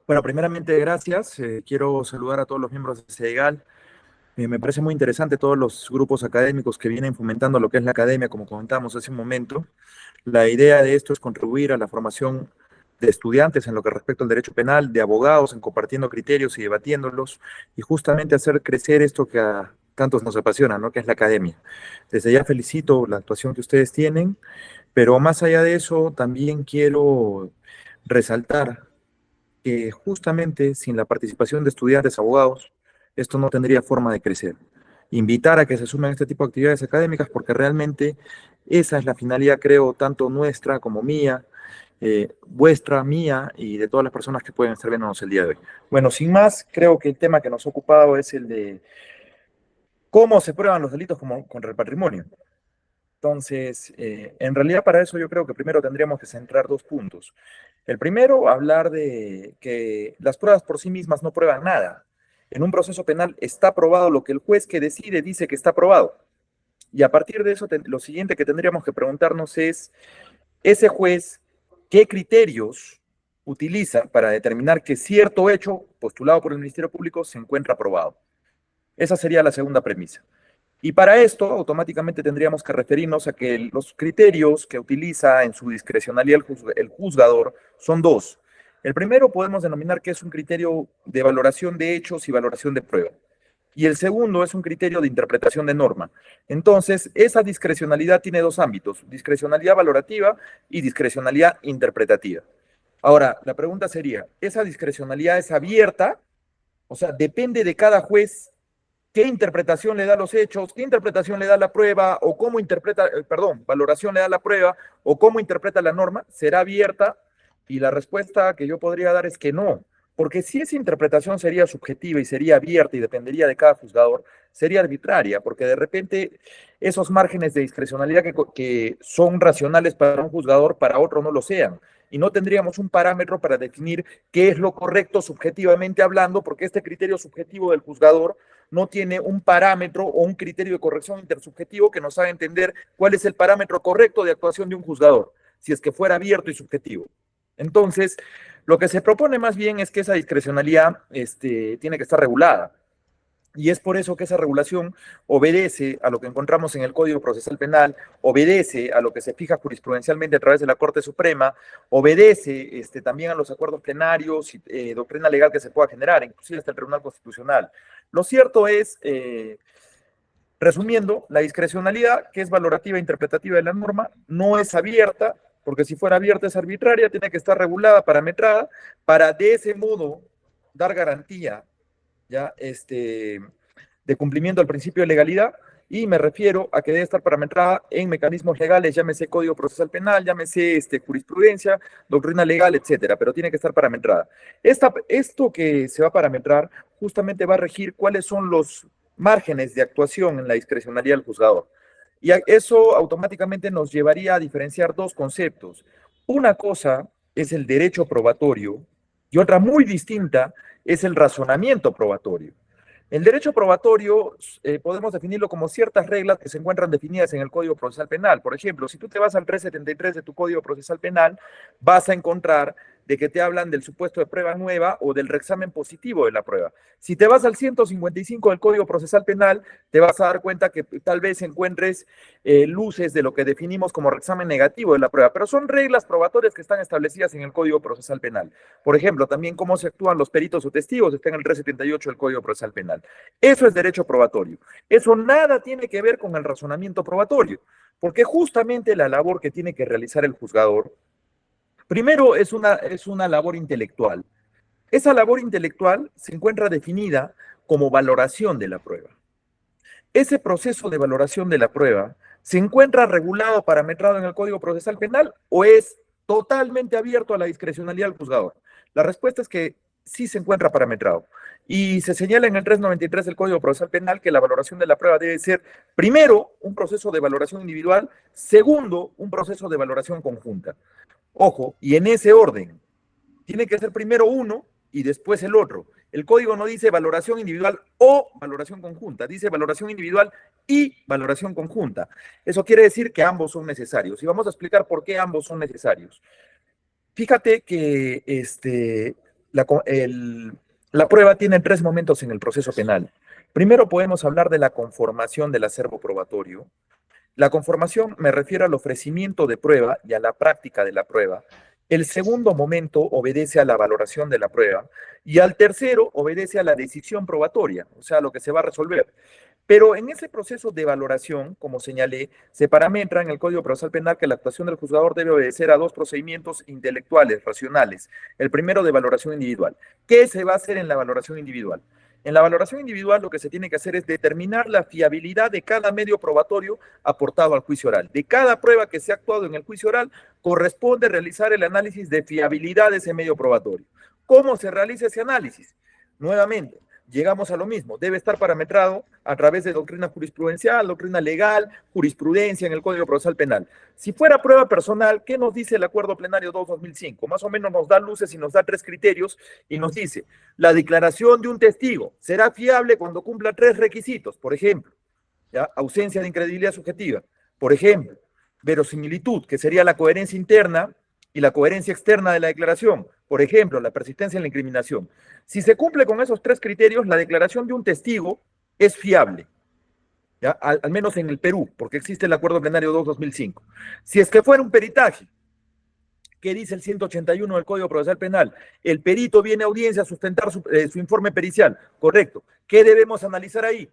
Bueno, primeramente, gracias. Quiero saludar a todos los miembros de CEDEGAL. Me parece muy interesante todos los grupos académicos que vienen fomentando lo que es la academia, como comentábamos hace un momento. La idea de esto es contribuir a la formación de estudiantes en lo que respecta al derecho penal, de abogados, en compartiendo criterios y debatiéndolos, y justamente hacer crecer esto que a tantos nos apasiona, ¿no? Que es la academia. Desde ya felicito la actuación que ustedes tienen, pero más allá de eso, también quiero resaltar que justamente sin la participación de estudiantes, abogados, esto no tendría forma de crecer. Invitar a que se sumen a este tipo de actividades académicas porque realmente esa es la finalidad, creo, tanto nuestra como mía, vuestra, mía y de todas las personas que pueden estar viéndonos el día de hoy. Bueno, sin más, creo que el tema que nos ha ocupado es el de cómo se prueban los delitos como, contra el patrimonio. Entonces, en realidad para eso yo creo que primero tendríamos que centrar dos puntos. El primero, hablar de que las pruebas por sí mismas no prueban nada. En un proceso penal está probado lo que el juez que decide dice que está probado. Y a partir de eso, lo siguiente que tendríamos que preguntarnos es, ese juez, ¿qué criterios utiliza para determinar que cierto hecho postulado por el Ministerio Público se encuentra probado? Esa sería la segunda premisa. Y para esto, automáticamente tendríamos que referirnos a que los criterios que utiliza en su discrecionalidad el juzgador son dos. El primero podemos denominar que es un criterio de valoración de hechos y valoración de prueba. Y el segundo es un criterio de interpretación de norma. Entonces, esa discrecionalidad tiene dos ámbitos, discrecionalidad valorativa y discrecionalidad interpretativa. Ahora, la pregunta sería, ¿esa discrecionalidad es abierta? O sea, depende de cada juez qué interpretación le da a los hechos, qué interpretación le da a la prueba, o cómo interpreta, perdón, valoración le da a la prueba, o cómo interpreta la norma, será abierta. Y la respuesta que yo podría dar es que no, porque si esa interpretación sería subjetiva y sería abierta y dependería de cada juzgador, sería arbitraria, porque de repente esos márgenes de discrecionalidad que son racionales para un juzgador, para otro no lo sean. Y no tendríamos un parámetro para definir qué es lo correcto subjetivamente hablando, porque este criterio subjetivo del juzgador no tiene un parámetro o un criterio de corrección intersubjetivo que nos haga entender cuál es el parámetro correcto de actuación de un juzgador, si es que fuera abierto y subjetivo. Entonces, lo que se propone más bien es que esa discrecionalidad tiene que estar regulada. Y es por eso que esa regulación obedece a lo que encontramos en el Código Procesal Penal, obedece a lo que se fija jurisprudencialmente a través de la Corte Suprema, obedece también a los acuerdos plenarios y doctrina legal que se pueda generar, inclusive hasta el Tribunal Constitucional. Lo cierto es, resumiendo, la discrecionalidad, que es valorativa e interpretativa de la norma, no es abierta, porque si fuera abierta es arbitraria, tiene que estar regulada, parametrada, para de ese modo dar garantía ya de cumplimiento al principio de legalidad, y me refiero a que debe estar parametrada en mecanismos legales, llámese Código Procesal Penal, llámese jurisprudencia, doctrina legal, etcétera, pero tiene que estar parametrada. Esto que se va a parametrar justamente va a regir cuáles son los márgenes de actuación en la discrecionalidad del juzgador. Y eso automáticamente nos llevaría a diferenciar dos conceptos. Una cosa es el derecho probatorio y otra muy distinta es el razonamiento probatorio. El derecho probatorio podemos definirlo como ciertas reglas que se encuentran definidas en el Código Procesal Penal. Por ejemplo, si tú te vas al 373 de tu Código Procesal Penal, vas a encontrar de que te hablan del supuesto de prueba nueva o del reexamen positivo de la prueba. Si te vas al 155 del Código Procesal Penal, te vas a dar cuenta que tal vez encuentres luces de lo que definimos como reexamen negativo de la prueba, pero son reglas probatorias que están establecidas en el Código Procesal Penal. Por ejemplo, también cómo se actúan los peritos o testigos está en el 378 del Código Procesal Penal. Eso es derecho probatorio. Eso nada tiene que ver con el razonamiento probatorio, porque justamente la labor que tiene que realizar el juzgador, primero es una labor intelectual. Esa labor intelectual se encuentra definida como valoración de la prueba. Ese proceso de valoración de la prueba se encuentra regulado, parametrado en el Código Procesal Penal o es totalmente abierto a la discrecionalidad del juzgador. La respuesta es que sí se encuentra parametrado. Y se señala en el 393 del Código Procesal Penal que la valoración de la prueba debe ser, primero, un proceso de valoración individual, segundo, un proceso de valoración conjunta. Ojo, y en ese orden, tiene que ser primero uno y después el otro. El código no dice valoración individual o valoración conjunta, dice valoración individual y valoración conjunta. Eso quiere decir que ambos son necesarios. Y vamos a explicar por qué ambos son necesarios. Fíjate que la, la prueba tiene tres momentos en el proceso penal. Primero podemos hablar de la conformación del acervo probatorio. La conformación me refiero al ofrecimiento de prueba y a la práctica de la prueba. El segundo momento obedece a la valoración de la prueba y al tercero obedece a la decisión probatoria, o sea, lo que se va a resolver. Pero en ese proceso de valoración, como señalé, se parametra en el Código Procesal Penal que la actuación del juzgador debe obedecer a dos procedimientos intelectuales, racionales. El primero de valoración individual. ¿Qué se va a hacer en la valoración individual? En la valoración individual lo que se tiene que hacer es determinar la fiabilidad de cada medio probatorio aportado al juicio oral. De cada prueba que se ha actuado en el juicio oral, corresponde realizar el análisis de fiabilidad de ese medio probatorio. ¿Cómo se realiza ese análisis? Nuevamente, llegamos a lo mismo, debe estar parametrado a través de doctrina jurisprudencial, doctrina legal, jurisprudencia en el Código Procesal Penal. Si fuera prueba personal, ¿qué nos dice el Acuerdo Plenario 2-2005? Más o menos nos da luces y nos da tres criterios y nos dice, la declaración de un testigo será fiable cuando cumpla tres requisitos, por ejemplo, ¿ya? Ausencia de incredibilidad subjetiva, por ejemplo, verosimilitud, que sería la coherencia interna y la coherencia externa de la declaración, por ejemplo, la persistencia en la incriminación. Si se cumple con esos tres criterios, la declaración de un testigo es fiable, ¿ya? Al menos en el Perú, porque existe el Acuerdo Plenario 2-2005. Si es que fuera un peritaje, ¿qué dice el 181 del Código Procesal Penal? El perito viene a audiencia a sustentar su informe pericial, correcto. ¿Qué debemos analizar ahí?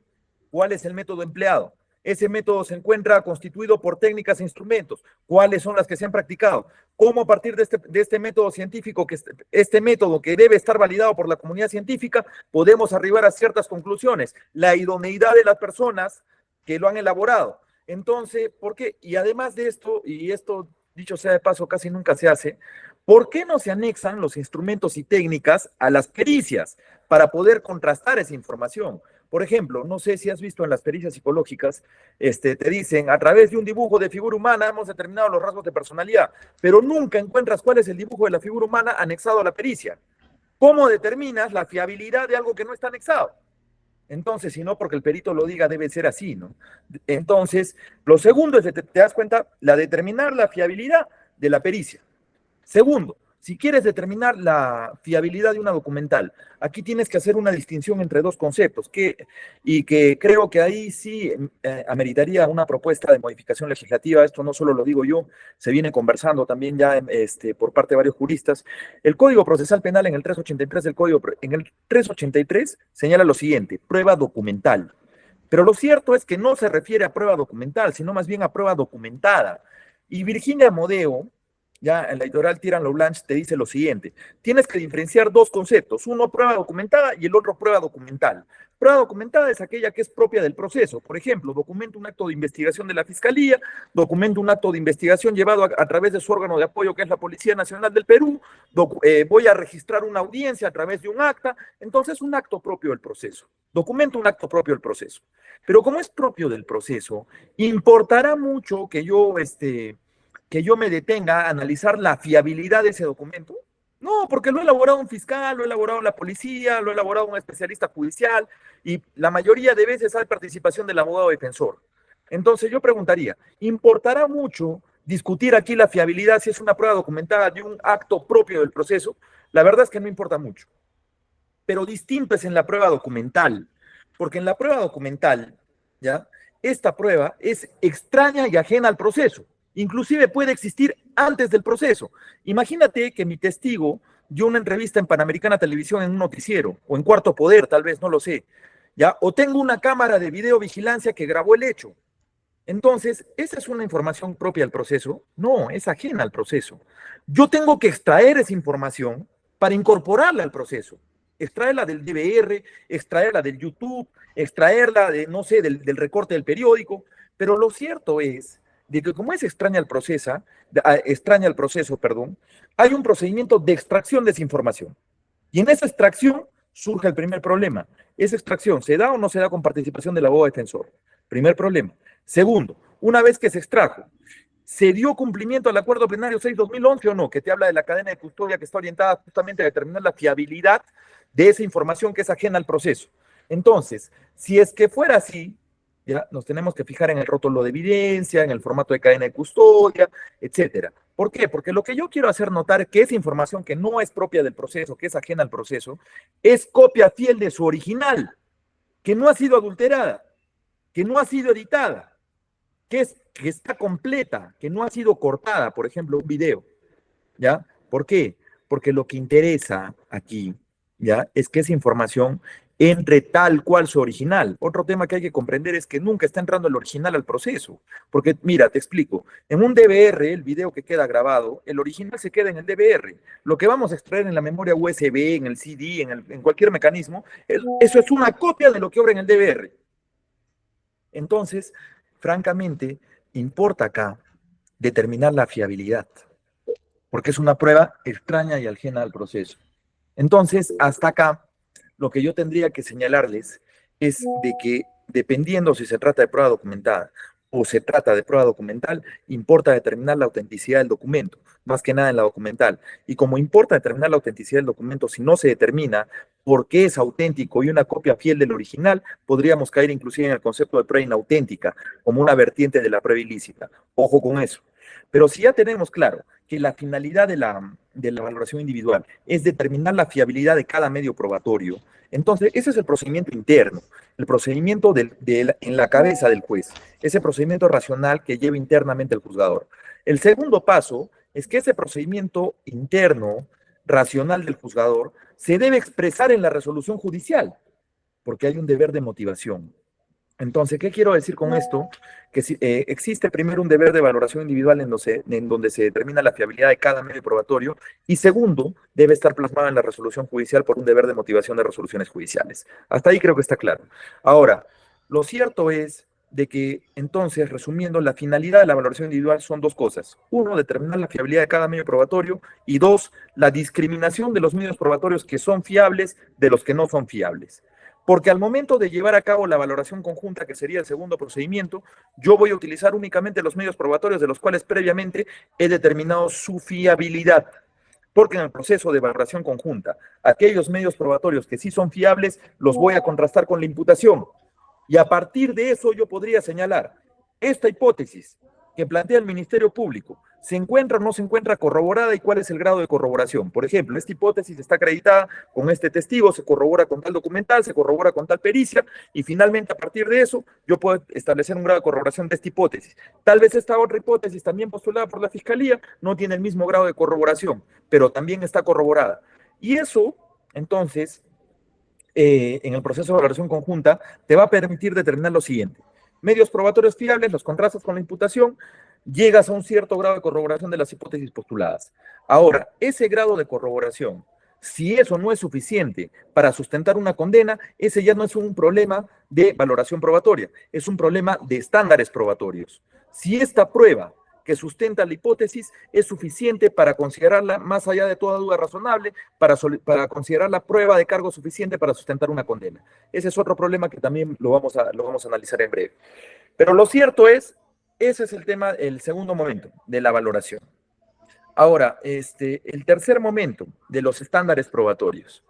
¿Cuál es el método empleado? Ese método se encuentra constituido por técnicas e instrumentos. ¿Cuáles son las que se han practicado? ¿Cómo a partir de este método científico, este método que debe estar validado por la comunidad científica, podemos arribar a ciertas conclusiones? La idoneidad de las personas que lo han elaborado. Entonces, ¿por qué? Y además de esto, y esto dicho sea de paso casi nunca se hace, ¿por qué no se anexan los instrumentos y técnicas a las pericias para poder contrastar esa información? Por ejemplo, no sé si has visto en las pericias psicológicas, te dicen, a través de un dibujo de figura humana hemos determinado los rasgos de personalidad, pero nunca encuentras cuál es el dibujo de la figura humana anexado a la pericia. ¿Cómo determinas la fiabilidad de algo que no está anexado? Entonces, si no, porque el perito lo diga, debe ser así, ¿no? Entonces, lo segundo es, te das cuenta, la determinar la fiabilidad de la pericia. Segundo, si quieres determinar la fiabilidad de una documental, aquí tienes que hacer una distinción entre dos conceptos, y que creo que ahí sí ameritaría una propuesta de modificación legislativa. Esto no solo lo digo yo, se viene conversando también ya por parte de varios juristas. El Código Procesal Penal en el 383 en el 383 señala lo siguiente: prueba documental. Pero lo cierto es que no se refiere a prueba documental, sino más bien a prueba documentada. Y Virginia Modeo, ya en la editorial Tirano Blanche, te dice lo siguiente: tienes que diferenciar dos conceptos, uno prueba documentada y el otro prueba documental. Prueba documentada es aquella que es propia del proceso. Por ejemplo, documento un acto de investigación de la Fiscalía, documento un acto de investigación llevado a través de su órgano de apoyo, que es la Policía Nacional del Perú, voy a registrar una audiencia a través de un acta, entonces un acto propio del proceso. Documento un acto propio del proceso. Pero como es propio del proceso, importará mucho que yo me detenga a analizar la fiabilidad de ese documento. No, porque lo ha elaborado un fiscal, lo ha elaborado la policía, lo ha elaborado un especialista judicial y la mayoría de veces hay participación del abogado defensor. Entonces yo preguntaría, ¿importará mucho discutir aquí la fiabilidad si es una prueba documentada de un acto propio del proceso? La verdad es que no importa mucho. Pero distinto es en la prueba documental, porque en la prueba documental, ¿ya? Esta prueba es extraña y ajena al proceso. Inclusive puede existir antes del proceso. Imagínate que mi testigo dio una entrevista en Panamericana Televisión en un noticiero, o en Cuarto Poder, tal vez, no lo sé, ¿ya? O tengo una cámara de videovigilancia que grabó el hecho. Entonces, ¿esa es una información propia del proceso? No, es ajena al proceso. Yo tengo que extraer esa información para incorporarla al proceso. Extraerla del DVR, extraerla del YouTube, extraerla de, no sé, del recorte del periódico. Pero lo cierto es de que como es extraña el proceso, perdón, hay un procedimiento de extracción de esa información. Y en esa extracción surge el primer problema. ¿Esa extracción se da o no se da con participación del abogado defensor? Primer problema. Segundo, una vez que se extrajo, ¿se dio cumplimiento al Acuerdo Plenario 6-2011 o no? Que te habla de la cadena de custodia que está orientada justamente a determinar la fiabilidad de esa información que es ajena al proceso. Entonces, si es que fuera así, ¿ya? Nos tenemos que fijar en el rótulo de evidencia, en el formato de cadena de custodia, etcétera. ¿Por qué? Porque lo que yo quiero hacer notar es que esa información que no es propia del proceso, que es ajena al proceso, es copia fiel de su original, que no ha sido adulterada, que no ha sido editada, que está completa, que no ha sido cortada, por ejemplo, un video, ¿ya? ¿Por qué? Porque lo que interesa aquí, ¿ya? Es que esa información entre tal cual su original. Otro tema que hay que comprender es que nunca está entrando el original al proceso. Porque, mira, te explico. En un DVR, el video que queda grabado, el original se queda en el DVR. Lo que vamos a extraer en la memoria USB, en el CD, en cualquier mecanismo, eso es una copia de lo que obra en el DVR. Entonces, francamente, importa acá determinar la fiabilidad, porque es una prueba extraña y ajena al proceso. Entonces, hasta acá, lo que yo tendría que señalarles es de que dependiendo si se trata de prueba documentada o se trata de prueba documental, importa determinar la autenticidad del documento, más que nada en la documental. Y como importa determinar la autenticidad del documento, si no se determina por qué es auténtico y una copia fiel del original, podríamos caer inclusive en el concepto de prueba inauténtica, como una vertiente de la prueba ilícita. Ojo con eso. Pero si ya tenemos claro que la finalidad de la valoración individual es determinar la fiabilidad de cada medio probatorio, entonces ese es el procedimiento interno, el procedimiento en la cabeza del juez, ese procedimiento racional que lleva internamente el juzgador. El segundo paso es que ese procedimiento interno, racional del juzgador, se debe expresar en la resolución judicial, porque hay un deber de motivación. Entonces, ¿qué quiero decir con esto? Que existe primero un deber de valoración individual en donde se determina la fiabilidad de cada medio probatorio y segundo, debe estar plasmado en la resolución judicial por un deber de motivación de resoluciones judiciales. Hasta ahí creo que está claro. Ahora, lo cierto es de que entonces, resumiendo, la finalidad de la valoración individual son dos cosas. Uno, determinar la fiabilidad de cada medio probatorio y dos, la discriminación de los medios probatorios que son fiables de los que no son fiables. Porque al momento de llevar a cabo la valoración conjunta, que sería el segundo procedimiento, yo voy a utilizar únicamente los medios probatorios de los cuales previamente he determinado su fiabilidad. Porque en el proceso de valoración conjunta, aquellos medios probatorios que sí son fiables, los voy a contrastar con la imputación. Y a partir de eso yo podría señalar esta hipótesis que plantea el Ministerio Público, ¿se encuentra o no se encuentra corroborada y cuál es el grado de corroboración? Por ejemplo, esta hipótesis está acreditada con este testigo, se corrobora con tal documental, se corrobora con tal pericia y finalmente a partir de eso yo puedo establecer un grado de corroboración de esta hipótesis. Tal vez esta otra hipótesis también postulada por la Fiscalía no tiene el mismo grado de corroboración, pero también está corroborada. Y eso, entonces, en el proceso de valoración conjunta, te va a permitir determinar lo siguiente. Medios probatorios fiables, los contrastas con la imputación, llegas a un cierto grado de corroboración de las hipótesis postuladas. Ahora, ese grado de corroboración, si eso no es suficiente para sustentar una condena, ese ya no es un problema de valoración probatoria, es un problema de estándares probatorios. Si esta prueba que sustenta la hipótesis es suficiente para considerarla, más allá de toda duda razonable, para considerar la prueba de cargo suficiente para sustentar una condena. Ese es otro problema que también lo vamos a analizar en breve. Pero lo cierto es, ese es el tema, el segundo momento de la valoración. Ahora, el tercer momento de los estándares probatorios.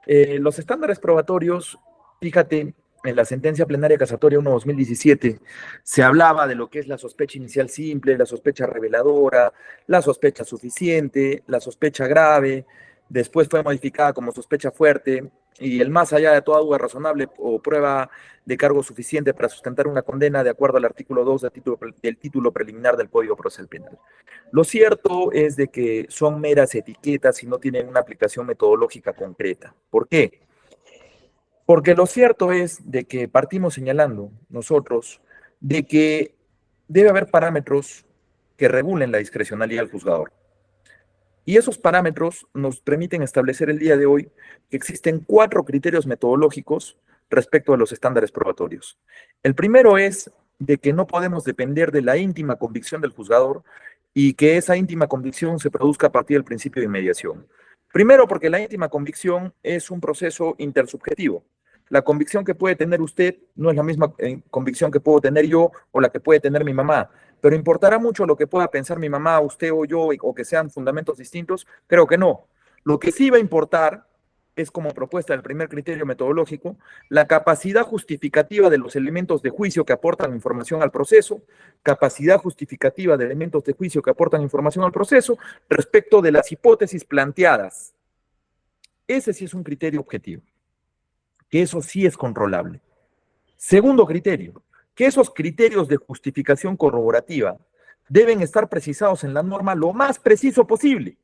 Los estándares probatorios, fíjate, en la sentencia plenaria casatoria 1/2017 se hablaba de lo que es la sospecha inicial simple, la sospecha reveladora, la sospecha suficiente, la sospecha grave, después fue modificada como sospecha fuerte y el más allá de toda duda razonable o prueba de cargo suficiente para sustentar una condena de acuerdo al artículo 2 del título preliminar del Código Procesal Penal. Lo cierto es de que son meras etiquetas y no tienen una aplicación metodológica concreta. ¿Por qué? Porque lo cierto es de que partimos señalando nosotros de que debe haber parámetros que regulen la discrecionalidad del juzgador. Y esos parámetros nos permiten establecer el día de hoy que existen 4 criterios metodológicos respecto a los estándares probatorios. El primero es de que no podemos depender de la íntima convicción del juzgador y que esa íntima convicción se produzca a partir del principio de inmediación. Primero, porque la íntima convicción es un proceso intersubjetivo. La convicción que puede tener usted no es la misma convicción que puedo tener yo o la que puede tener mi mamá, pero ¿importará mucho lo que pueda pensar mi mamá, usted o yo, o que sean fundamentos distintos? Creo que no. Lo que sí va a importar es como propuesta del primer criterio metodológico, la capacidad justificativa de los elementos de juicio que aportan información al proceso, capacidad justificativa de elementos de juicio que aportan información al proceso respecto de las hipótesis planteadas. Ese sí es un criterio objetivo, que eso sí es controlable. Segundo criterio, que esos criterios de justificación corroborativa deben estar precisados en la norma lo más preciso posible,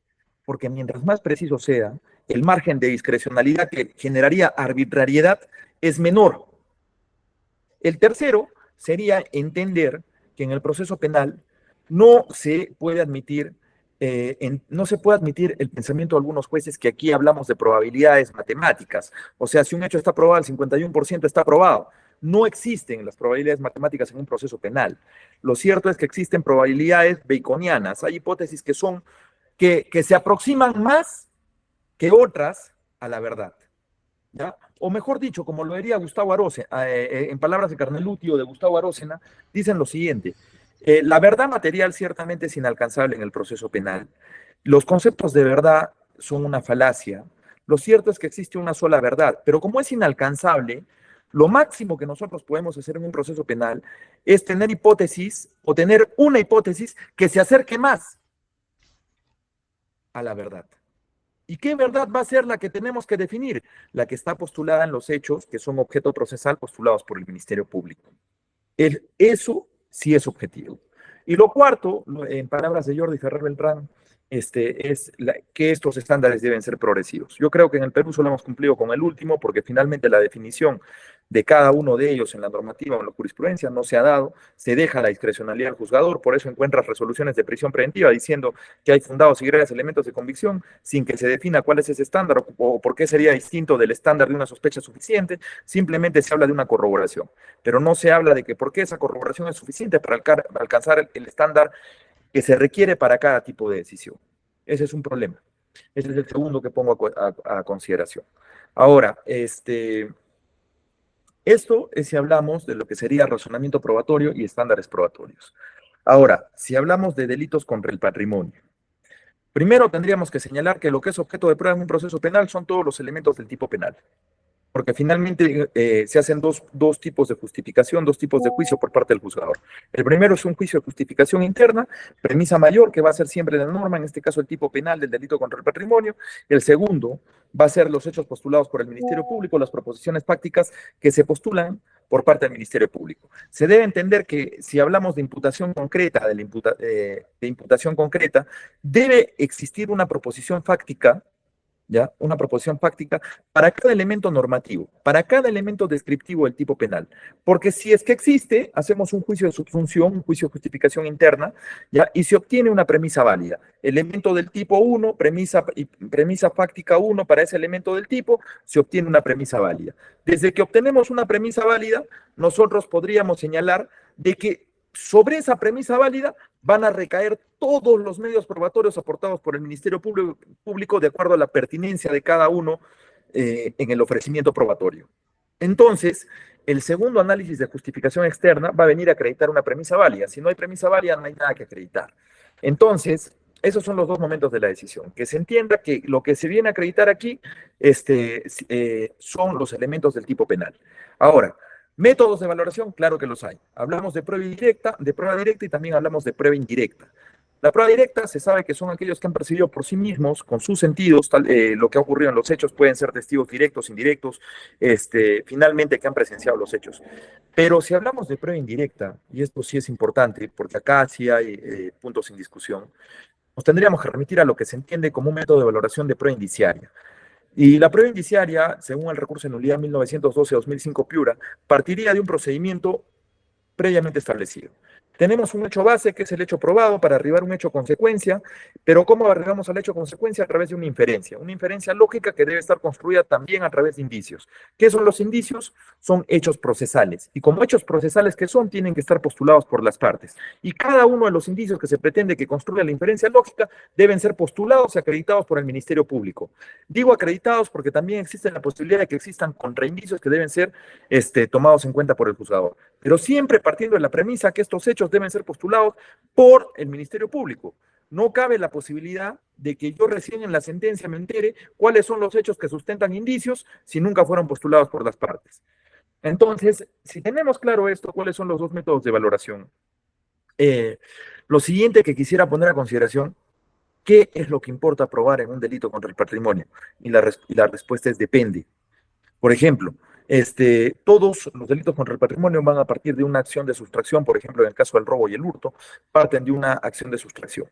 porque mientras más preciso sea, el margen de discrecionalidad que generaría arbitrariedad es menor. El tercero sería entender que en el proceso penal no se puede admitir no se puede admitir el pensamiento de algunos jueces que aquí hablamos de probabilidades matemáticas. O sea, si un hecho está probado, el 51% está probado. No existen las probabilidades matemáticas en un proceso penal. Lo cierto es que existen probabilidades baconianas. Hay hipótesis que se aproximan más que otras a la verdad. ¿Ya? O mejor dicho, como lo diría Gustavo Arósena, en palabras de Carneluti o de Gustavo Arósena, dicen lo siguiente: la verdad material ciertamente es inalcanzable en el proceso penal. Los conceptos de verdad son una falacia. Lo cierto es que existe una sola verdad, pero como es inalcanzable, lo máximo que nosotros podemos hacer en un proceso penal es tener hipótesis o tener una hipótesis que se acerque más a la verdad. ¿Y qué verdad va a ser la que tenemos que definir? La que está postulada en los hechos que son objeto procesal postulados por el Ministerio Público. Eso sí es objetivo. Y lo cuarto, en palabras de Jordi Ferrer Beltrán, que estos estándares deben ser progresivos. Yo creo que en el Perú solo hemos cumplido con el último, porque finalmente la definición de cada uno de ellos en la normativa o en la jurisprudencia no se ha dado, se deja la discrecionalidad al juzgador, por eso encuentras resoluciones de prisión preventiva diciendo que hay fundados y graves elementos de convicción sin que se defina cuál es ese estándar o por qué sería distinto del estándar de una sospecha suficiente, simplemente se habla de una corroboración, pero no se habla de que por qué esa corroboración es suficiente para alcanzar el estándar que se requiere para cada tipo de decisión. Ese es un problema. Ese es el segundo que pongo a consideración. Ahora, esto es si hablamos de lo que sería razonamiento probatorio y estándares probatorios. Ahora, si hablamos de delitos contra el patrimonio, primero tendríamos que señalar que lo que es objeto de prueba en un proceso penal son todos los elementos del tipo penal, porque finalmente se hacen dos tipos de justificación, dos tipos de juicio por parte del juzgador. El primero es un juicio de justificación interna, premisa mayor, que va a ser siempre la norma, en este caso el tipo penal del delito contra el patrimonio. El segundo va a ser los hechos postulados por el Ministerio Público, las proposiciones fácticas que se postulan por parte del Ministerio Público. Se debe entender que si hablamos de imputación concreta, de imputación concreta, debe existir una proposición fáctica, ¿ya? Una proposición fáctica para cada elemento normativo, para cada elemento descriptivo del tipo penal. Porque si es que existe, hacemos un juicio de subsunción, un juicio de justificación interna, ¿ya? Y se obtiene una premisa válida. Elemento del tipo 1, premisa fáctica 1 para ese elemento del tipo, se obtiene una premisa válida. Desde que obtenemos una premisa válida, nosotros podríamos señalar de que sobre esa premisa válida van a recaer todos los medios probatorios aportados por el Ministerio Público de acuerdo a la pertinencia de cada uno en el ofrecimiento probatorio. Entonces, el segundo análisis de justificación externa va a venir a acreditar una premisa válida. Si no hay premisa válida, no hay nada que acreditar. Entonces, esos son los dos momentos de la decisión. Que se entienda que lo que se viene a acreditar aquí son los elementos del tipo penal. Ahora, métodos de valoración, claro que los hay. Hablamos de prueba directa y también hablamos de prueba indirecta. La prueba directa se sabe que son aquellos que han percibido por sí mismos, con sus sentidos, lo que ha ocurrido en los hechos, pueden ser testigos directos, indirectos, finalmente que han presenciado los hechos. Pero si hablamos de prueba indirecta, y esto sí es importante, porque acá sí hay puntos sin discusión, nos tendríamos que remitir a lo que se entiende como un método de valoración de prueba indiciaria. Y la prueba indiciaria, según el recurso de nulidad 1912-2005 Piura, partiría de un procedimiento previamente establecido. Tenemos un hecho base, que es el hecho probado, para arribar a un hecho consecuencia, pero ¿cómo arribamos al hecho consecuencia? A través de una inferencia lógica que debe estar construida también a través de indicios. ¿Qué son los indicios? Son hechos procesales, y como hechos procesales que son, tienen que estar postulados por las partes. Y cada uno de los indicios que se pretende que construya la inferencia lógica deben ser postulados y acreditados por el Ministerio Público. Digo acreditados porque también existe la posibilidad de que existan contraindicios que deben ser tomados en cuenta por el juzgador, pero siempre partiendo de la premisa que estos hechos deben ser postulados por el Ministerio Público. no cabe la posibilidad de que yo recién en la sentencia me entere cuáles son los hechos que sustentan indicios si nunca fueron postulados por las partes. Entonces, si tenemos claro esto, cuáles son los dos métodos de valoración, eh, lo siguiente que quisiera poner a consideración, ¿qué es lo que importa probar en un delito contra el patrimonio? Y la respuesta es depende. Por ejemplo, todos los delitos contra el patrimonio van a partir de una acción de sustracción, por ejemplo, en el caso del robo y el hurto, parten de una acción de sustracción.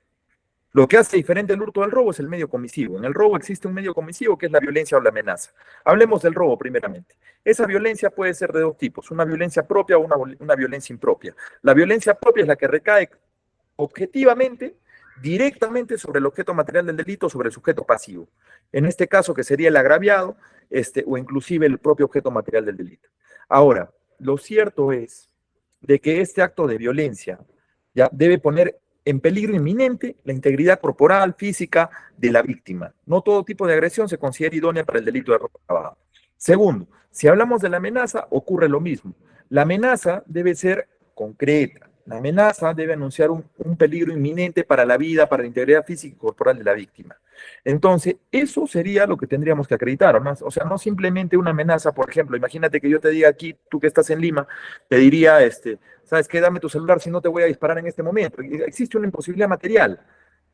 Lo que hace diferente el hurto al robo es el medio comisivo. En el robo existe un medio comisivo que es la violencia o la amenaza. Hablemos del robo primeramente. Esa violencia puede ser de dos tipos, una violencia propia o una violencia impropia. La violencia propia es la que recae objetivamente, directamente sobre el objeto material del delito, sobre el sujeto pasivo. En este caso, que sería el agraviado, o inclusive el propio objeto material del delito. Ahora, lo cierto es de que este acto de violencia ya debe poner en peligro inminente la integridad corporal, física de la víctima. No todo tipo de agresión se considera idónea para el delito de robo agravado. Segundo, si hablamos de la amenaza, ocurre lo mismo. La amenaza debe ser concreta. La amenaza debe anunciar un peligro inminente para la vida, para la integridad física y corporal de la víctima. Entonces, eso sería lo que tendríamos que acreditar, ¿no? O sea, no simplemente una amenaza, por ejemplo, imagínate que yo te diga aquí, tú que estás en Lima, te diría, ¿sabes qué? Dame tu celular si no te voy a disparar en este momento. Existe una imposibilidad material.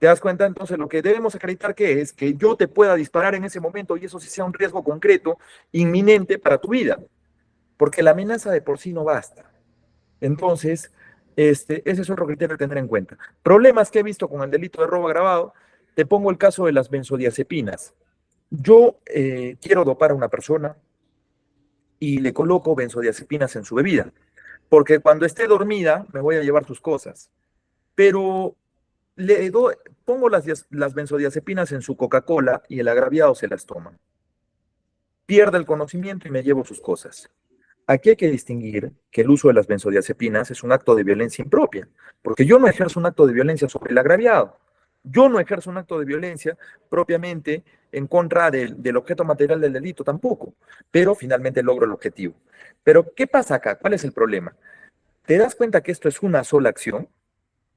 ¿Te das cuenta? Entonces, lo que debemos acreditar que es que yo te pueda disparar en ese momento y eso sí sea un riesgo concreto, inminente para tu vida, porque la amenaza de por sí no basta. Entonces, ese es otro criterio a tener en cuenta. Problemas que he visto con el delito de robo agravado, te pongo el caso de las benzodiazepinas. Yo quiero dopar a una persona y le coloco benzodiazepinas en su bebida, porque cuando esté dormida me voy a llevar sus cosas, pero le doy, pongo las benzodiazepinas en su Coca-Cola y el agraviado se las toma. Pierde el conocimiento y me llevo sus cosas. Aquí hay que distinguir que el uso de las benzodiazepinas es un acto de violencia impropia, porque yo no ejerzo un acto de violencia sobre el agraviado. Yo no ejerzo un acto de violencia propiamente en contra del objeto material del delito tampoco, pero finalmente logro el objetivo. Pero, ¿qué pasa acá? ¿Cuál es el problema? ¿Te das cuenta que esto es una sola acción?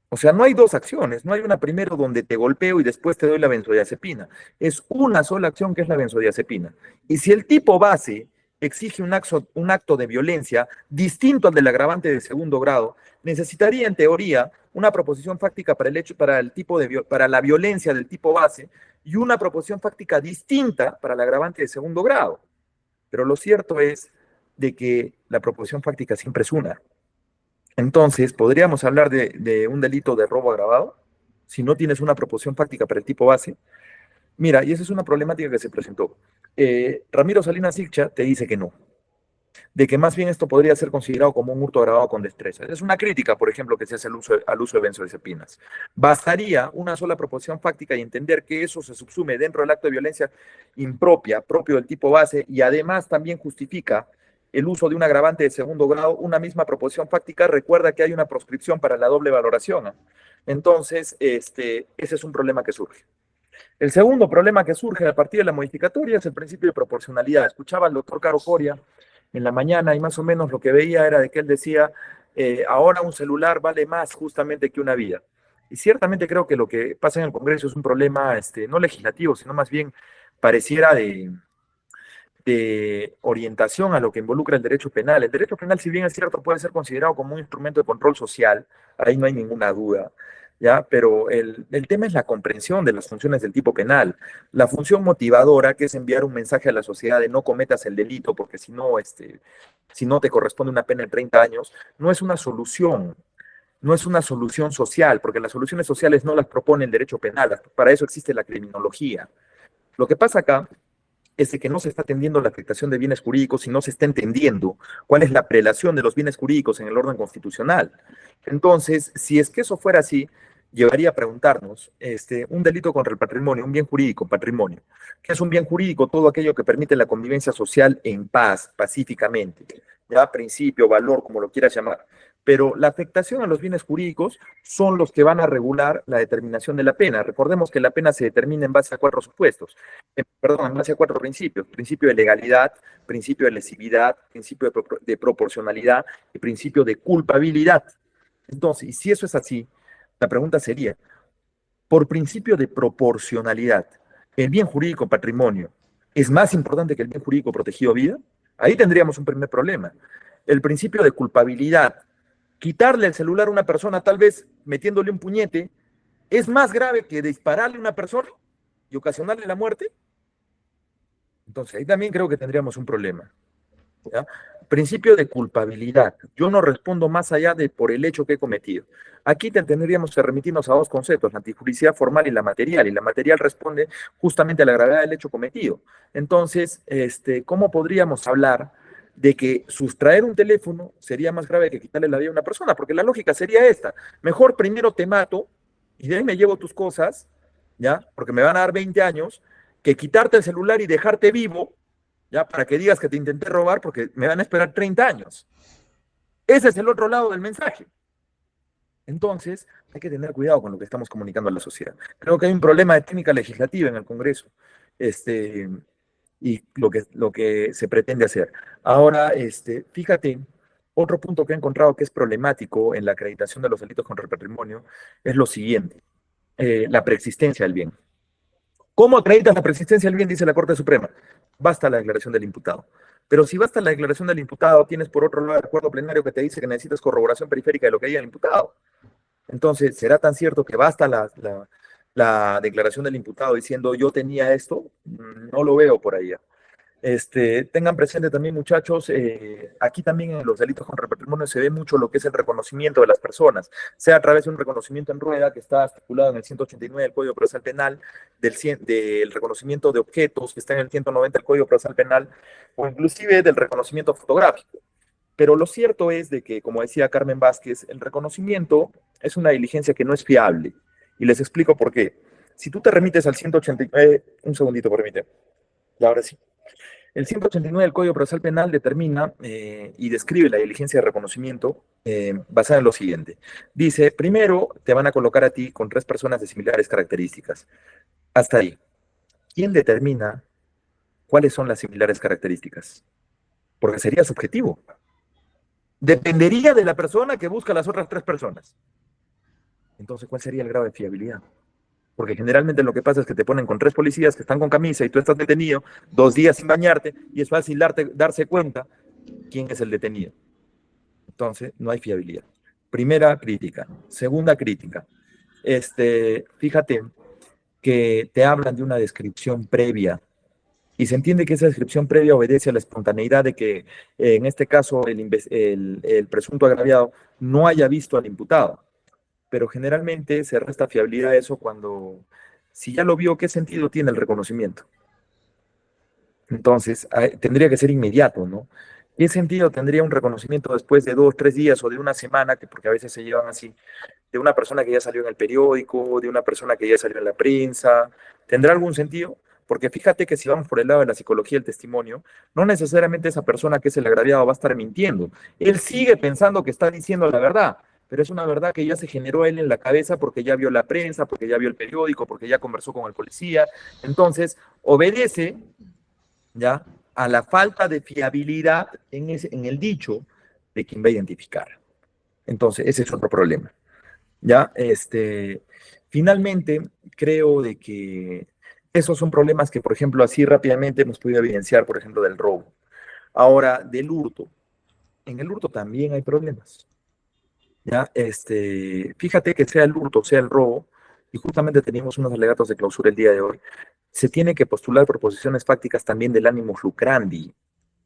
O sea, no hay dos acciones, no hay una primero donde te golpeo y después te doy la benzodiazepina. Es una sola acción que es la benzodiazepina. Y si el tipo base exige un acto de violencia distinto al del agravante de segundo grado, necesitaría en teoría una proposición fáctica para la violencia del tipo base y una proposición fáctica distinta para el agravante de segundo grado. Pero lo cierto es de que la proposición fáctica siempre es una. Entonces, ¿podríamos hablar de un delito de robo agravado si no tienes una proposición fáctica para el tipo base? Mira, y esa es una problemática que se presentó. Ramiro Salinas Ilcha te dice que no, de que más bien esto podría ser considerado como un hurto agravado con destreza. Es una crítica, por ejemplo, que se hace al uso de benzodiazepinas. Bastaría una sola proposición fáctica y entender que eso se subsume dentro del acto de violencia impropia, propio del tipo base, y además también justifica el uso de un agravante de segundo grado, una misma proposición fáctica. Recuerda que hay una proscripción para la doble valoración, ¿no? Entonces, ese es un problema que surge. El segundo problema que surge a partir de la modificatoria es el principio de proporcionalidad. Escuchaba al doctor Caro Coria en la mañana y más o menos lo que veía era de que él decía, ahora un celular vale más justamente que una vida. Y ciertamente creo que lo que pasa en el Congreso es un problema no legislativo, sino más bien pareciera de orientación a lo que involucra el derecho penal. El derecho penal, si bien es cierto, puede ser considerado como un instrumento de control social, ahí no hay ninguna duda, ¿ya? Pero el tema es la comprensión de las funciones del tipo penal. La función motivadora, que es enviar un mensaje a la sociedad de no cometas el delito, porque si no te corresponde una pena de 30 años, no es una solución. No es una solución social, porque las soluciones sociales no las propone el derecho penal, para eso existe la criminología. Lo que pasa acá es de que no se está atendiendo la afectación de bienes jurídicos y no se está entendiendo cuál es la prelación de los bienes jurídicos en el orden constitucional. Entonces, si es que eso fuera así, llevaría a preguntarnos, un delito contra el patrimonio, un bien jurídico, patrimonio. ¿Qué es un bien jurídico? Todo aquello que permite la convivencia social en paz, pacíficamente, ya principio, valor, como lo quieras llamar. Pero la afectación a los bienes jurídicos son los que van a regular la determinación de la pena. Recordemos que la pena se determina en base a cuatro supuestos, en base a cuatro principios: principio de legalidad, principio de lesividad, principio de proporcionalidad y principio de culpabilidad. Entonces, y si eso es así, la pregunta sería, por principio de proporcionalidad, el bien jurídico patrimonio es más importante que el bien jurídico protegido vida, ahí tendríamos un primer problema. El principio de culpabilidad, quitarle el celular a una persona, tal vez metiéndole un puñete, es más grave que dispararle a una persona y ocasionarle la muerte. Entonces, ahí también creo que tendríamos un problema. ¿Ya? Principio de culpabilidad. Yo no respondo más allá de por el hecho que he cometido. Aquí tendríamos que remitirnos a dos conceptos, la antijuricidad formal y la material. Y la material responde justamente a la gravedad del hecho cometido. Entonces, ¿cómo podríamos hablar de que sustraer un teléfono sería más grave que quitarle la vida a una persona? Porque la lógica sería esta. Mejor primero te mato y de ahí me llevo tus cosas, ¿ya? Porque me van a dar 20 años, que quitarte el celular y dejarte vivo, ¿ya? Para que digas que te intenté robar porque me van a esperar 30 años. Ese es el otro lado del mensaje. Entonces, hay que tener cuidado con lo que estamos comunicando a la sociedad. Creo que hay un problema de técnica legislativa en el Congreso y lo que se pretende hacer. Ahora, fíjate, otro punto que he encontrado que es problemático en la acreditación de los delitos contra el patrimonio es lo siguiente, la preexistencia del bien. ¿Cómo acreditas la persistencia del bien? Dice la Corte Suprema. Basta la declaración del imputado. Pero si basta la declaración del imputado, tienes por otro lado el acuerdo plenario que te dice que necesitas corroboración periférica de lo que diga el imputado. Entonces, ¿será tan cierto que basta la declaración del imputado diciendo yo tenía esto? No lo veo por ahí. Tengan presente también, muchachos, aquí también en los delitos contra el patrimonio se ve mucho lo que es el reconocimiento de las personas, sea a través de un reconocimiento en rueda que está estipulado en el 189 del Código Procesal Penal, del reconocimiento de objetos que está en el 190 del Código Procesal Penal, o inclusive del reconocimiento fotográfico. Pero lo cierto es de que, como decía Carmen Vázquez, el reconocimiento es una diligencia que no es fiable. Y les explico por qué. Si tú te remites al 189, un segundito, permite. Y ahora sí. El 189 del Código Procesal Penal determina y describe la diligencia de reconocimiento basada en lo siguiente. Dice, primero te van a colocar a ti con 3 personas de similares características. Hasta ahí. ¿Quién determina cuáles son las similares características? Porque sería subjetivo. Dependería de la persona que busca las otras 3 personas. Entonces, ¿cuál sería el grado de fiabilidad? Porque generalmente lo que pasa es que te ponen con 3 policías que están con camisa y tú estás detenido 2 días sin bañarte y es fácil darse cuenta quién es el detenido. Entonces, no hay fiabilidad. Primera crítica. Segunda crítica. Fíjate que te hablan de una descripción previa y se entiende que esa descripción previa obedece a la espontaneidad de que, en este caso, el presunto agraviado no haya visto al imputado. Pero generalmente se resta fiabilidad a eso cuando, si ya lo vio, ¿qué sentido tiene el reconocimiento? Entonces, tendría que ser inmediato, ¿no? ¿Qué sentido tendría un reconocimiento después de 2, 3 días o de una semana, que porque a veces se llevan así, de una persona que ya salió en el periódico, de una persona que ya salió en la prensa? ¿Tendrá algún sentido? Porque fíjate que si vamos por el lado de la psicología del testimonio, no necesariamente esa persona que es el agraviado va a estar mintiendo. Él sigue pensando que está diciendo la verdad, pero es una verdad que ya se generó él en la cabeza porque ya vio la prensa, porque ya vio el periódico, porque ya conversó con el policía. Entonces, obedece ya a la falta de fiabilidad en el dicho de quien va a identificar. Entonces, ese es otro problema. Ya, finalmente, creo de que esos son problemas que, por ejemplo, así rápidamente hemos podido evidenciar, por ejemplo, del robo. Ahora, del hurto. En el hurto también hay problemas. Ya, fíjate que sea el hurto, sea el robo, y justamente teníamos unos alegatos de clausura el día de hoy, se tiene que postular proposiciones fácticas también del ánimo lucrandi,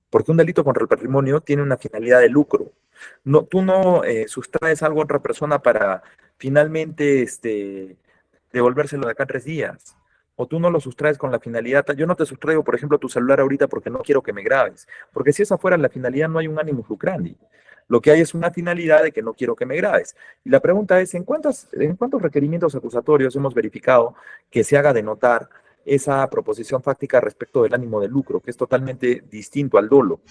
porque un delito contra el patrimonio tiene una finalidad de lucro. No, tú no sustraes algo a otra persona para finalmente devolvérselo de acá a 3 días. O tú no lo sustraes con la finalidad. Yo no te sustraigo, por ejemplo, tu celular ahorita porque no quiero que me grabes. Porque si esa fuera la finalidad, no hay un ánimo lucrandi. Lo que hay es una finalidad de que no quiero que me grabes. Y la pregunta es, ¿en cuántos requerimientos acusatorios hemos verificado que se haga denotar esa proposición fáctica respecto del ánimo de lucro, que es totalmente distinto al dolo?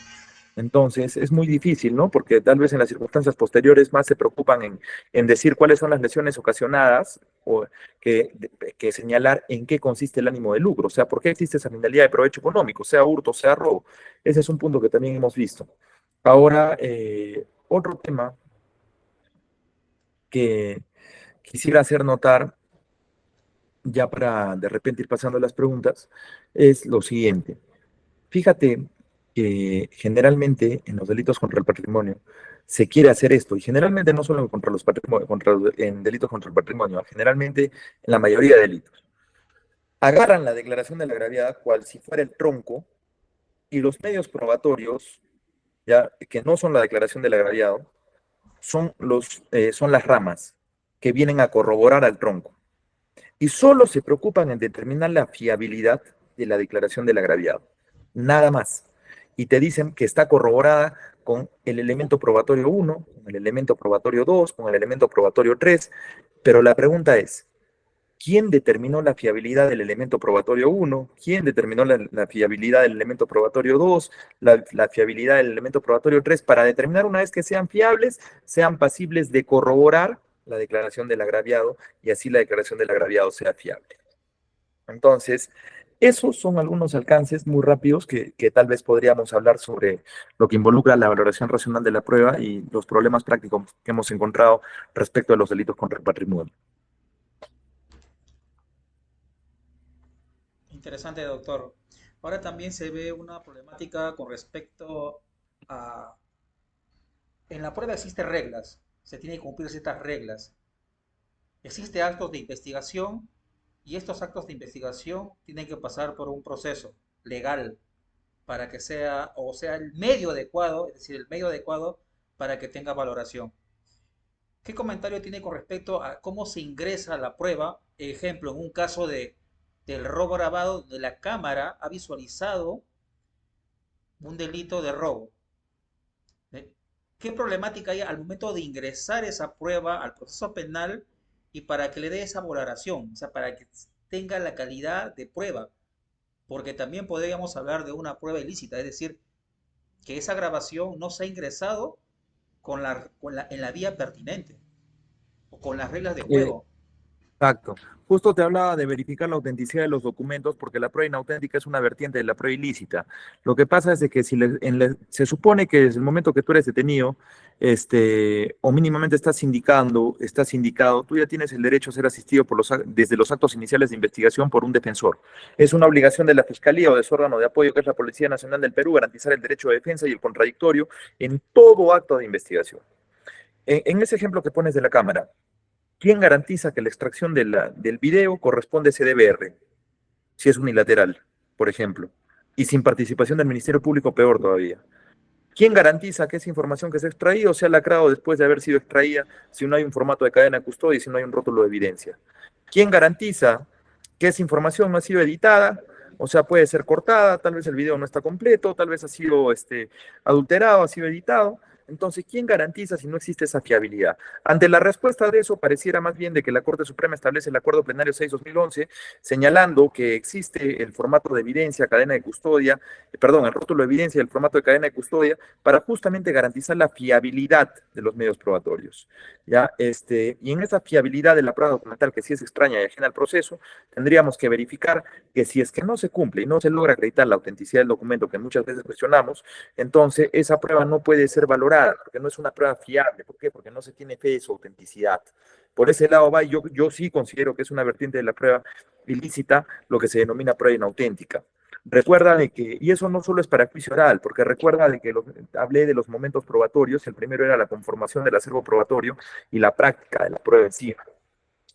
Entonces, es muy difícil, ¿no? Porque tal vez en las circunstancias posteriores más se preocupan en decir cuáles son las lesiones ocasionadas o que señalar en qué consiste el ánimo de lucro, o sea, por qué existe esa finalidad de provecho económico, sea hurto, sea robo. Ese es un punto que también hemos visto. Ahora, otro tema que quisiera hacer notar ya para de repente ir pasando las preguntas, es lo siguiente. Fíjate que generalmente en los delitos contra el patrimonio se quiere hacer esto, y generalmente no solo contra los en delitos contra el patrimonio, generalmente en la mayoría de delitos. Agarran la declaración de la agraviada cual si fuera el tronco y los medios probatorios, ya que no son la declaración del agraviado, son las ramas que vienen a corroborar al tronco. Y solo se preocupan en determinar la fiabilidad de la declaración del agraviado. Nada más. Y te dicen que está corroborada con el elemento probatorio 1, con el elemento probatorio 2, con el elemento probatorio 3, pero la pregunta es, ¿quién determinó la fiabilidad del elemento probatorio 1? ¿Quién determinó la fiabilidad del elemento probatorio 2? La fiabilidad del elemento probatorio 3 para determinar una vez que sean fiables, sean pasibles de corroborar la declaración del agraviado y así la declaración del agraviado sea fiable. Entonces, esos son algunos alcances muy rápidos que tal vez podríamos hablar sobre lo que involucra la valoración racional de la prueba y los problemas prácticos que hemos encontrado respecto a los delitos contra el patrimonio. Interesante, doctor. Ahora también se ve una problemática con respecto a... En la prueba existen reglas, se tienen que cumplir ciertas reglas. Existen actos de investigación y estos actos de investigación tienen que pasar por un proceso legal para que sea, o sea, el medio adecuado, es decir, el medio adecuado para que tenga valoración. ¿Qué comentario tiene con respecto a cómo se ingresa la prueba? Ejemplo, en un caso del robo grabado, de la cámara ha visualizado un delito de robo. ¿Eh? ¿Qué problemática hay al momento de ingresar esa prueba al proceso penal y para que le dé esa valoración? O sea, para que tenga la calidad de prueba. Porque también podríamos hablar de una prueba ilícita, es decir, que esa grabación no se ha ingresado en la vía pertinente o con las reglas de Eh, juego. Exacto. Justo te hablaba de verificar la autenticidad de los documentos porque la prueba inauténtica es una vertiente de la prueba ilícita. Lo que pasa es de que si se supone que desde el momento que tú eres detenido, o mínimamente estás indicado, tú ya tienes el derecho a ser asistido desde los actos iniciales de investigación por un defensor. Es una obligación de la Fiscalía o de su órgano de apoyo, que es la Policía Nacional del Perú, garantizar el derecho de defensa y el contradictorio en todo acto de investigación. En ese ejemplo que pones de la cámara, ¿quién garantiza que la extracción del video corresponde a ese DVR? Si es unilateral, por ejemplo, y sin participación del Ministerio Público, peor todavía. ¿Quién garantiza que esa información que se ha extraído sea lacrado después de haber sido extraída si no hay un formato de cadena de custodia y si no hay un rótulo de evidencia? ¿Quién garantiza que esa información no ha sido editada? O sea, puede ser cortada, tal vez el video no está completo, tal vez ha sido adulterado, ha sido editado. Entonces, ¿quién garantiza si no existe esa fiabilidad? Ante la respuesta de eso, pareciera más bien de que la Corte Suprema establece el Acuerdo Plenario 6-2011, señalando que existe el formato de evidencia, cadena de custodia, perdón, el rótulo de evidencia y el formato de cadena de custodia para justamente garantizar la fiabilidad de los medios probatorios. ¿Ya? Y en esa fiabilidad de la prueba documental, que sí es extraña y ajena al proceso, tendríamos que verificar que si es que no se cumple y no se logra acreditar la autenticidad del documento, que muchas veces cuestionamos, entonces esa prueba no puede ser valorada, porque no es una prueba fiable. ¿Por qué? Porque no se tiene fe de su autenticidad. Por ese lado va, y yo sí considero que es una vertiente de la prueba ilícita, lo que se denomina prueba inauténtica. Recuerda de que, y eso no solo es para juicio oral, porque recuerda de que hablé de los momentos probatorios, el primero era la conformación del acervo probatorio y la práctica de la prueba en sí.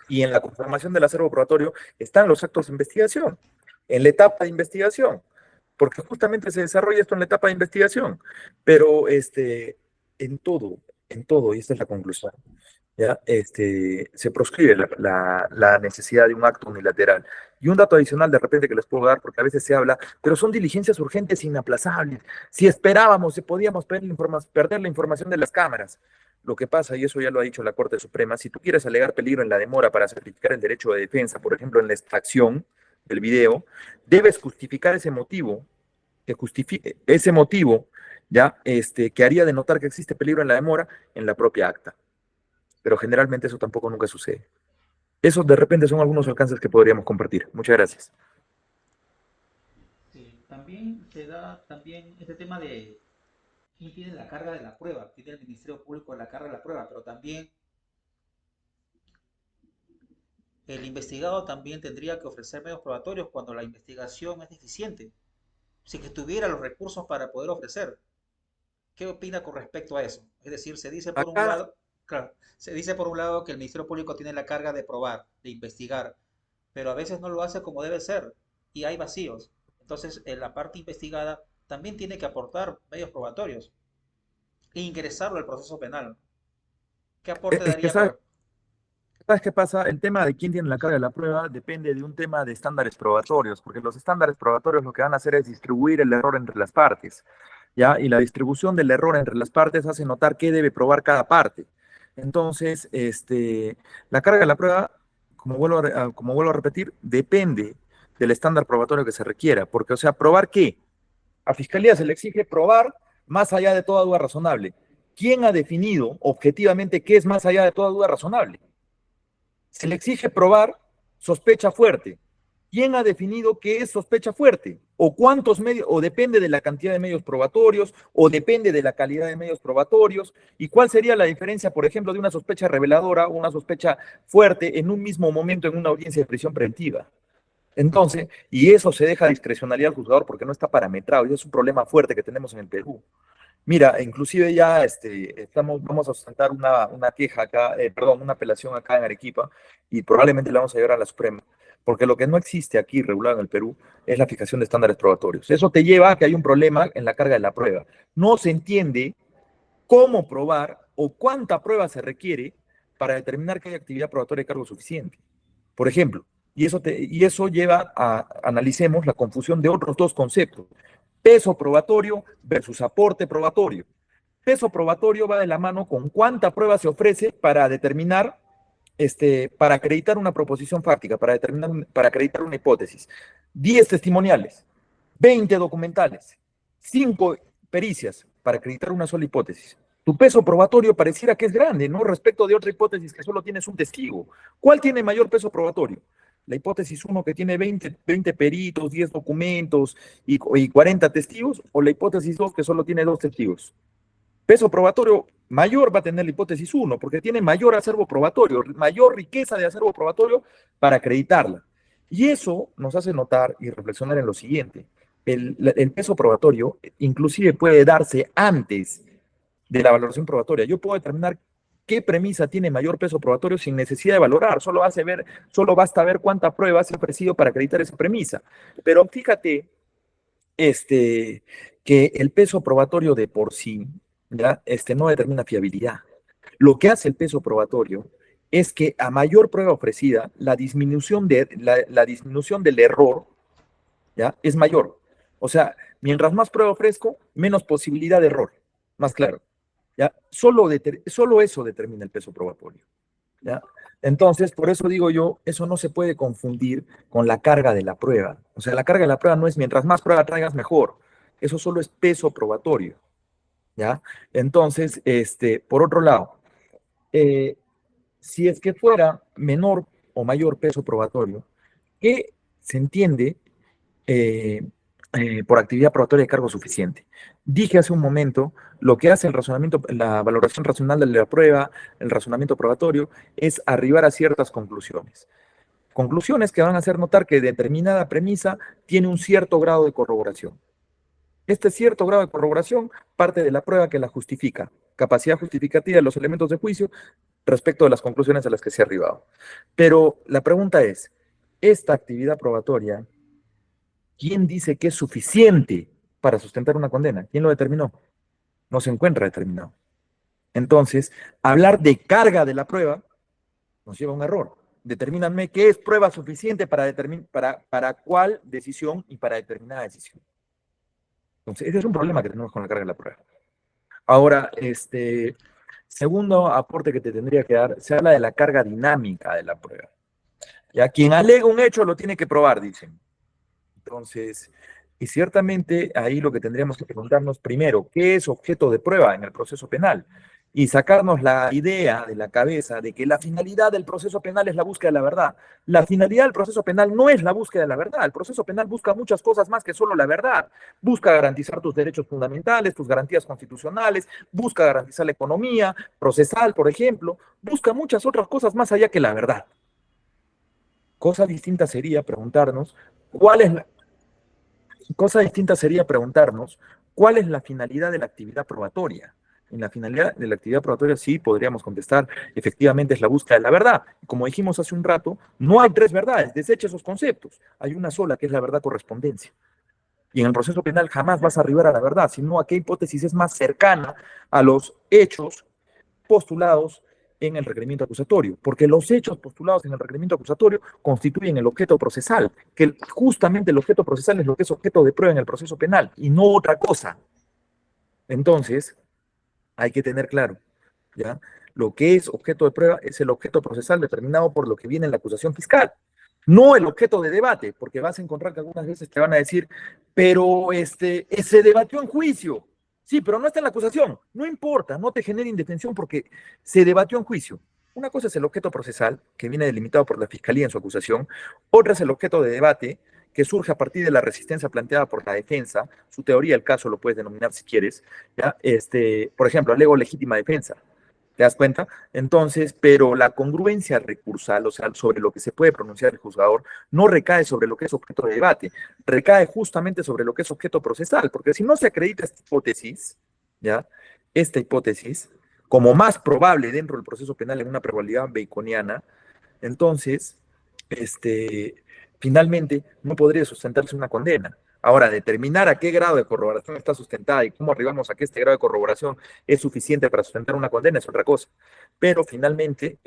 Y en la conformación del acervo probatorio están los actos de investigación, en la etapa de investigación, porque justamente se desarrolla esto en la etapa de investigación, pero en todo, en todo, y esta es la conclusión, ¿ya? Se proscribe la necesidad de un acto unilateral. Y un dato adicional de repente que les puedo dar, porque a veces se habla, pero son diligencias urgentes e inaplazables. Si esperábamos, si podíamos perder la información de las cámaras. Lo que pasa, y eso ya lo ha dicho la Corte Suprema, si tú quieres alegar peligro en la demora para certificar el derecho de defensa, por ejemplo, en la extracción del video, debes justificar ese motivo, que justifique ese motivo, ya, que haría denotar que existe peligro en la demora en la propia acta, pero generalmente eso tampoco nunca sucede. Esos de repente son algunos alcances que podríamos compartir. Muchas gracias. Sí, también se da también este tema de quién tiene la carga de la prueba, tiene el Ministerio Público la carga de la prueba, pero también El investigado también tendría que ofrecer medios probatorios cuando la investigación es deficiente, si que tuviera los recursos para poder ofrecer. ¿Qué opina con respecto a eso? Es decir, se dice por un Acá, lado, claro, se dice por un lado que el Ministerio Público tiene la carga de probar, de investigar, pero a veces no lo hace como debe ser y hay vacíos. Entonces, en la parte investigada también tiene que aportar medios probatorios e ingresarlo al proceso penal. ¿Qué aporte es que daría para... ¿sabes qué pasa? El tema de quién tiene la carga de la prueba depende de un tema de estándares probatorios, porque los estándares probatorios lo que van a hacer es distribuir el error entre las partes, ¿ya? Y la distribución del error entre las partes hace notar qué debe probar cada parte. Entonces, la carga de la prueba, como vuelvo a repetir, depende del estándar probatorio que se requiera, porque, o sea, ¿probar qué? A Fiscalía se le exige probar más allá de toda duda razonable. ¿Quién ha definido objetivamente qué es más allá de toda duda razonable? Se le exige probar sospecha fuerte. ¿Quién ha definido qué es sospecha fuerte? ¿O cuántos medios? ¿O depende de la cantidad de medios probatorios? ¿O depende de la calidad de medios probatorios? ¿Y cuál sería la diferencia, por ejemplo, de una sospecha reveladora o una sospecha fuerte en un mismo momento en una audiencia de prisión preventiva? Entonces, y eso se deja a discrecionalidad al juzgador porque no está parametrado y es un problema fuerte que tenemos en el Perú. Mira, inclusive ya vamos a sustentar una queja acá, perdón, una apelación acá en Arequipa y probablemente la vamos a llevar a la Suprema, porque lo que no existe aquí regulado en el Perú es la fijación de estándares probatorios. Eso te lleva a que hay un problema en la carga de la prueba. No se entiende cómo probar o cuánta prueba se requiere para determinar que hay actividad probatoria de cargo suficiente. Por ejemplo, y eso lleva a analicemos la confusión de otros dos conceptos: peso probatorio versus aporte probatorio. Peso probatorio va de la mano con cuánta prueba se ofrece para determinar, para acreditar una proposición fáctica, para acreditar una hipótesis. 10 testimoniales, 20 documentales, 5 pericias para acreditar una sola hipótesis. Tu peso probatorio pareciera que es grande, ¿no? Respecto de otra hipótesis que solo tienes un testigo. ¿Cuál tiene mayor peso probatorio? La hipótesis 1 que tiene 20 peritos, 10 documentos y 40 testigos, o la hipótesis 2 que solo tiene 2 testigos. Peso probatorio mayor va a tener la hipótesis 1 porque tiene mayor acervo probatorio, mayor riqueza de acervo probatorio para acreditarla. Y eso nos hace notar y reflexionar en lo siguiente: el peso probatorio inclusive puede darse antes de la valoración probatoria. Yo puedo determinar qué premisa tiene mayor peso probatorio sin necesidad de valorar, solo basta ver cuánta prueba se ha ofrecido para acreditar esa premisa. Pero fíjate, que el peso probatorio de por sí, ¿ya? No determina fiabilidad. Lo que hace el peso probatorio es que a mayor prueba ofrecida, la disminución del error, ¿ya? Es mayor. O sea, mientras más prueba ofrezco, menos posibilidad de error. Más claro. ¿Ya? Solo eso determina el peso probatorio. ¿Ya? Entonces, por eso digo yo, eso no se puede confundir con la carga de la prueba. O sea, la carga de la prueba no es mientras más prueba traigas, mejor. Eso solo es peso probatorio. ¿Ya? Entonces, por otro lado, eh, si es que fuera menor o mayor peso probatorio, ¿qué se entiende eh, por actividad probatoria de cargo suficiente? Dije hace un momento, lo que hace el razonamiento, la valoración racional de la prueba, el razonamiento probatorio, es arribar a ciertas conclusiones. Conclusiones que van a hacer notar que determinada premisa tiene un cierto grado de corroboración. Este cierto grado de corroboración parte de la prueba que la justifica, capacidad justificativa de los elementos de juicio respecto de las conclusiones a las que se ha arribado. Pero la pregunta es, ¿esta actividad probatoria, quién dice que es suficiente para sustentar una condena? ¿Quién lo determinó? No se encuentra determinado. Entonces, hablar de carga de la prueba nos lleva a un error. Determínanme qué es prueba suficiente para cuál decisión y para determinada decisión. Entonces, ese es un problema que tenemos con la carga de la prueba. Ahora, segundo aporte que te tendría que dar, se habla de la carga dinámica de la prueba. Ya, quien alega un hecho lo tiene que probar, dicen. Entonces, y ciertamente ahí lo que tendríamos que preguntarnos primero, ¿qué es objeto de prueba en el proceso penal? Y sacarnos la idea de la cabeza de que la finalidad del proceso penal es la búsqueda de la verdad. La finalidad del proceso penal no es la búsqueda de la verdad. El proceso penal busca muchas cosas más que solo la verdad. Busca garantizar tus derechos fundamentales, tus garantías constitucionales, busca garantizar la economía procesal, por ejemplo, busca muchas otras cosas más allá que la verdad. Cosa distinta sería preguntarnos cuál es la, cosa distinta sería preguntarnos cuál es la finalidad de la actividad probatoria. En la finalidad de la actividad probatoria sí podríamos contestar, efectivamente es la búsqueda de la verdad. Como dijimos hace un rato, no hay tres verdades, desecha esos conceptos. Hay una sola que es la verdad correspondencia. Y en el proceso penal jamás vas a arribar a la verdad, sino a qué hipótesis es más cercana a los hechos postulados en el requerimiento acusatorio, porque los hechos postulados en el requerimiento acusatorio constituyen el objeto procesal, que justamente el objeto procesal es lo que es objeto de prueba en el proceso penal y no otra cosa. Entonces, hay que tener claro, ¿ya? Lo que es objeto de prueba es el objeto procesal determinado por lo que viene en la acusación fiscal, no el objeto de debate, porque vas a encontrar que algunas veces te van a decir, pero se debatió en juicio. Sí, pero no está en la acusación. No importa, no te genera indefensión porque se debatió en juicio. Una cosa es el objeto procesal, que viene delimitado por la fiscalía en su acusación. Otra es el objeto de debate, que surge a partir de la resistencia planteada por la defensa. Su teoría del caso lo puedes denominar si quieres. ¿Ya? Por ejemplo, alego legítima defensa. ¿Te das cuenta? Entonces, pero la congruencia recursal, o sea, sobre lo que se puede pronunciar el juzgador, no recae sobre lo que es objeto de debate, recae justamente sobre lo que es objeto procesal, porque si no se acredita esta hipótesis, ¿ya? Esta hipótesis, como más probable dentro del proceso penal en una probabilidad baconiana, entonces, finalmente no podría sustentarse una condena. Ahora, determinar a qué grado de corroboración está sustentada y cómo arribamos a que este grado de corroboración es suficiente para sustentar una condena es otra cosa. Pero finalmente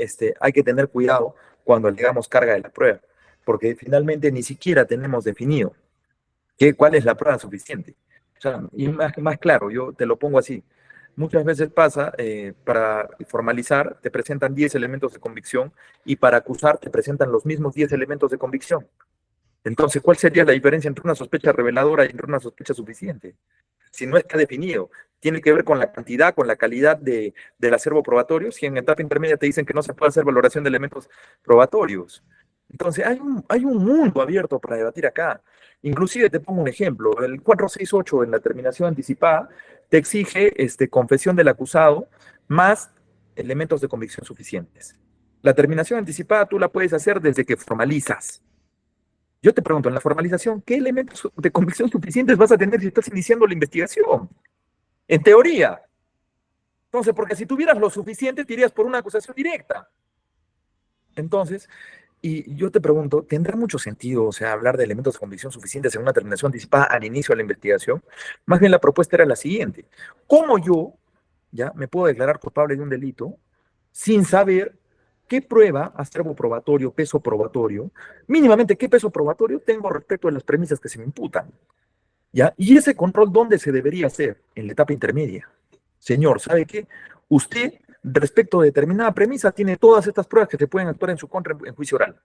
hay que tener cuidado cuando le damos carga de la prueba, porque finalmente ni siquiera tenemos definido cuál es la prueba suficiente. O sea, y más claro, yo te lo pongo así. Muchas veces pasa, para formalizar, te presentan 10 elementos de convicción y para acusar te presentan los mismos 10 elementos de convicción. Entonces, ¿cuál sería la diferencia entre una sospecha reveladora y entre una sospecha suficiente? Si no está definido, tiene que ver con la cantidad, con la calidad del acervo probatorio. Si en etapa intermedia te dicen que no se puede hacer valoración de elementos probatorios. Entonces, hay un mundo abierto para debatir acá. Inclusive te pongo un ejemplo, el 468 en la terminación anticipada te exige confesión del acusado más elementos de convicción suficientes. La terminación anticipada tú la puedes hacer desde que formalizas. Yo te pregunto, en la formalización, ¿qué elementos de convicción suficientes vas a tener si estás iniciando la investigación? En teoría. Entonces, porque si tuvieras lo suficiente, te irías por una acusación directa. Entonces, y yo te pregunto, ¿tendrá mucho sentido, o sea, hablar de elementos de convicción suficientes en una terminación anticipada al inicio de la investigación? Más bien la propuesta era la siguiente. ¿Cómo yo ya me puedo declarar culpable de un delito sin saber qué prueba, acervo probatorio, peso probatorio, mínimamente qué peso probatorio tengo respecto de las premisas que se me imputan? ¿Ya? Y ese control, ¿dónde se debería hacer? En la etapa intermedia. Señor, ¿sabe qué? Usted, respecto de determinada premisa, tiene todas estas pruebas que se pueden actuar en su contra en juicio oral.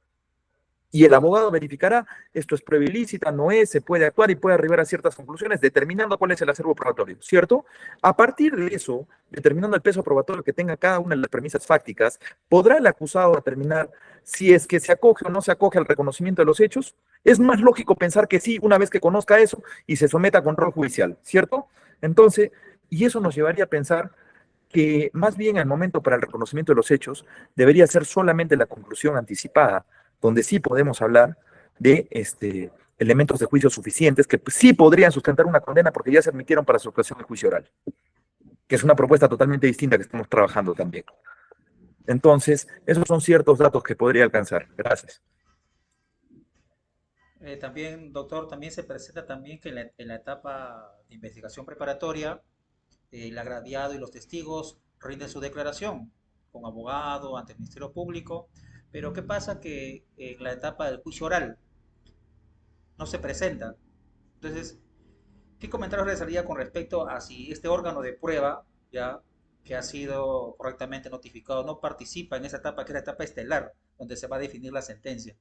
Y el abogado verificará, esto es prueba ilícita, no es, se puede actuar y puede arribar a ciertas conclusiones, determinando cuál es el acervo probatorio, ¿cierto? A partir de eso, determinando el peso probatorio que tenga cada una de las premisas fácticas, podrá el acusado determinar si es que se acoge o no se acoge al reconocimiento de los hechos. Es más lógico pensar que sí, una vez que conozca eso y se someta a control judicial, ¿cierto? Entonces, y eso nos llevaría a pensar que más bien al momento para el reconocimiento de los hechos debería ser solamente la conclusión anticipada, donde sí podemos hablar de elementos de juicio suficientes que sí podrían sustentar una condena porque ya se admitieron para su actuación de juicio oral, que es una propuesta totalmente distinta que estamos trabajando también. Entonces, esos son ciertos datos que podría alcanzar. Gracias. También, doctor, también se presenta también que en la etapa de investigación preparatoria, el agraviado y los testigos rinden su declaración con abogado ante el Ministerio Público, pero ¿qué pasa? Que en la etapa del juicio oral no se presenta. Entonces, ¿qué comentarios realizaría con respecto a si este órgano de prueba, ya que ha sido correctamente notificado, no participa en esa etapa, que es la etapa estelar, donde se va a definir la sentencia?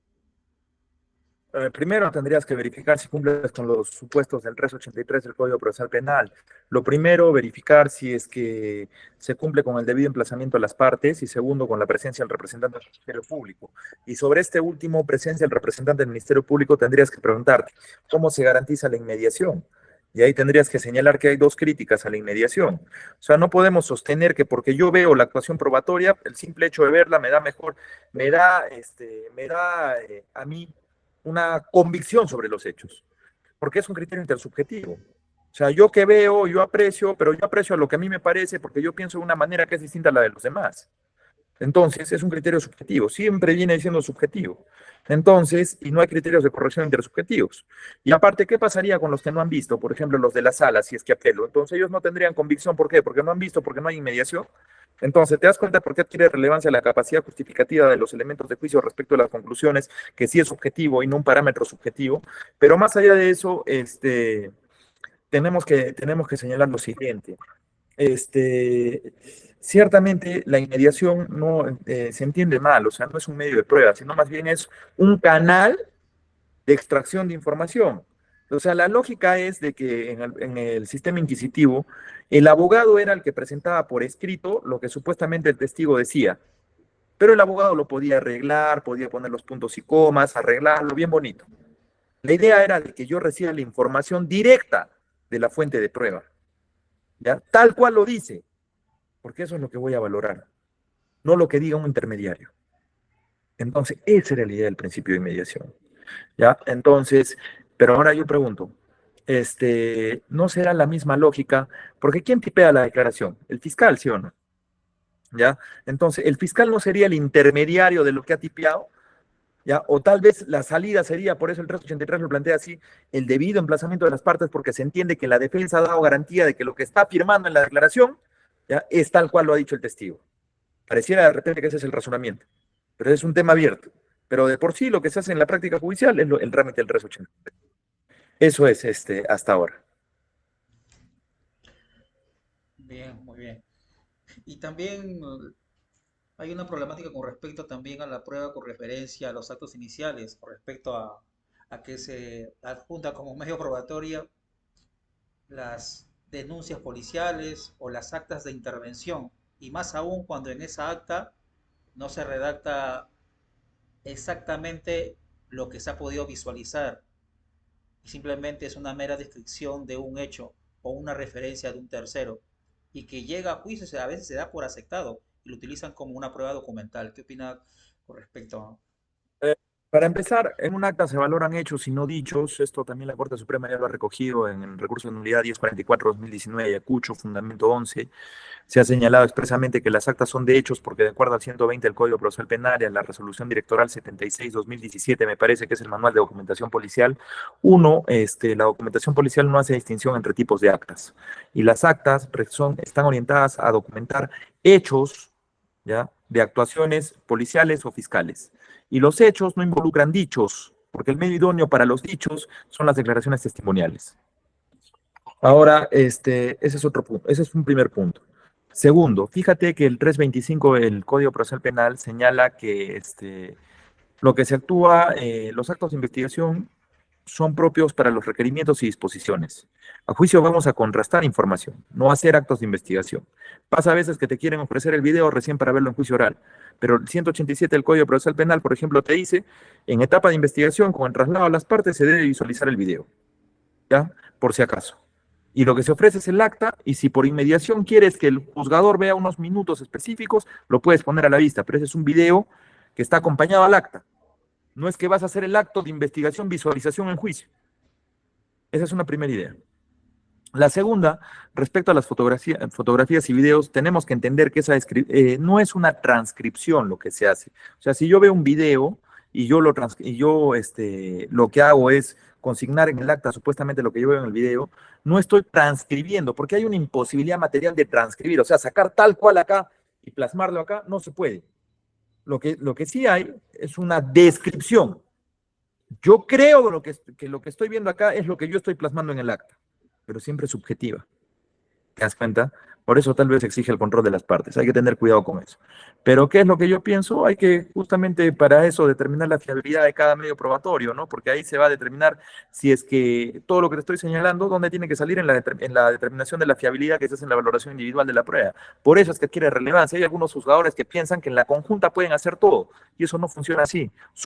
Primero tendrías que verificar si cumples con los supuestos del 383 del Código Procesal Penal. Lo primero, verificar si es que se cumple con el debido emplazamiento de las partes y segundo, con la presencia del representante del Ministerio Público. Y sobre este último, presencia del representante del Ministerio Público, tendrías que preguntarte, ¿cómo se garantiza la inmediación? Y ahí tendrías que señalar que hay dos críticas a la inmediación. O sea, no podemos sostener que porque yo veo la actuación probatoria, el simple hecho de verla me da mejor, me da a mí una convicción sobre los hechos, porque es un criterio intersubjetivo. O sea, yo que veo, yo aprecio, pero yo aprecio a lo que a mí me parece porque yo pienso de una manera que es distinta a la de los demás. Entonces, es un criterio subjetivo, siempre viene siendo subjetivo. Entonces, y no hay criterios de corrección intersubjetivos. Y aparte, ¿qué pasaría con los que no han visto? Por ejemplo, los de la sala, si es que apelo. Entonces, ellos no tendrían convicción. ¿Por qué? Porque no han visto, porque no hay inmediación. Entonces, ¿te das cuenta por qué adquiere relevancia la capacidad justificativa de los elementos de juicio respecto a las conclusiones, que sí es subjetivo y no un parámetro subjetivo? Pero más allá de eso, tenemos que señalar lo siguiente. Este, ciertamente la inmediación no se entiende mal, o sea, no es un medio de prueba, sino más bien es un canal de extracción de información. O sea, la lógica es de que en el sistema inquisitivo, el abogado era el que presentaba por escrito lo que supuestamente el testigo decía, pero el abogado lo podía arreglar, podía poner los puntos y comas, arreglarlo bien bonito. La idea era de que yo reciba la información directa de la fuente de prueba, ¿ya? Tal cual lo dice, porque eso es lo que voy a valorar, no lo que diga un intermediario. Entonces, esa era la idea del principio de inmediación, ¿ya? Entonces, pero ahora yo pregunto, ¿no será la misma lógica? Porque ¿quién tipea la declaración? El fiscal, ¿sí o no? ¿Ya? Entonces, el fiscal no sería el intermediario de lo que ha tipeado, ¿ya? O tal vez la salida sería, por eso el 383 lo plantea así, el debido emplazamiento de las partes, porque se entiende que la defensa ha dado garantía de que lo que está afirmando en la declaración, ¿ya? Es tal cual lo ha dicho el testigo. Pareciera de repente que ese es el razonamiento, pero es un tema abierto. Pero de por sí lo que se hace en la práctica judicial es el trámite del 380. Eso es hasta ahora. Bien, muy bien. Y también hay una problemática con respecto también a la prueba con referencia a los actos iniciales, con respecto a que se adjunta como medio probatorio las denuncias policiales o las actas de intervención, y más aún cuando en esa acta no se redacta exactamente lo que se ha podido visualizar, y simplemente es una mera descripción de un hecho o una referencia de un tercero, y que llega a juicio a veces se da por aceptado y lo utilizan como una prueba documental. ¿Qué opina con respecto a... Eh, Para empezar, en un acta se valoran hechos y no dichos. Esto también la Corte Suprema ya lo ha recogido en el recurso de nulidad 1044-2019 Ayacucho, fundamento 11. Se ha señalado expresamente que las actas son de hechos porque de acuerdo al 120 del Código Procesal Penal y a la Resolución Directoral 76-2017, me parece que es el manual de documentación policial, la documentación policial no hace distinción entre tipos de actas. Y las actas están orientadas a documentar hechos, ¿ya? De actuaciones policiales o fiscales. Y los hechos no involucran dichos, porque el medio idóneo para los dichos son las declaraciones testimoniales. Ahora, ese es otro punto, ese es un primer punto. Segundo, fíjate que el 325 del Código Procesal Penal señala que lo que se actúa, los actos de investigación son propios para los requerimientos y disposiciones. A juicio vamos a contrastar información, no hacer actos de investigación. Pasa a veces que te quieren ofrecer el video recién para verlo en juicio oral, pero el 187 del Código Procesal Penal, por ejemplo, te dice, en etapa de investigación, con el traslado a las partes, se debe visualizar el video, ¿ya? Por si acaso. Y lo que se ofrece es el acta, y si por inmediación quieres que el juzgador vea unos minutos específicos, lo puedes poner a la vista, pero ese es un video que está acompañado al acta. No es que vas a hacer el acto de investigación, visualización en juicio. Esa es una primera idea. La segunda, respecto a las fotografías y videos, tenemos que entender que no es una transcripción lo que se hace. O sea, si yo veo un video y lo que hago es consignar en el acta supuestamente lo que yo veo en el video, no estoy transcribiendo, porque hay una imposibilidad material de transcribir, o sea, sacar tal cual acá y plasmarlo acá, no se puede. Lo que sí hay es una descripción. Yo creo que lo que estoy viendo acá es lo que yo estoy plasmando en el acta, pero siempre subjetiva. ¿Te das cuenta? Por eso tal vez exige el control de las partes. Hay que tener cuidado con eso. Pero ¿qué es lo que yo pienso? Hay que justamente para eso determinar la fiabilidad de cada medio probatorio, ¿no? Porque ahí se va a determinar si es que todo lo que te estoy señalando, dónde tiene que salir en la determinación de la fiabilidad que se hace en la valoración individual de la prueba. Por eso es que adquiere relevancia. Hay algunos juzgadores que piensan que en la conjunta pueden hacer todo y eso no funciona así.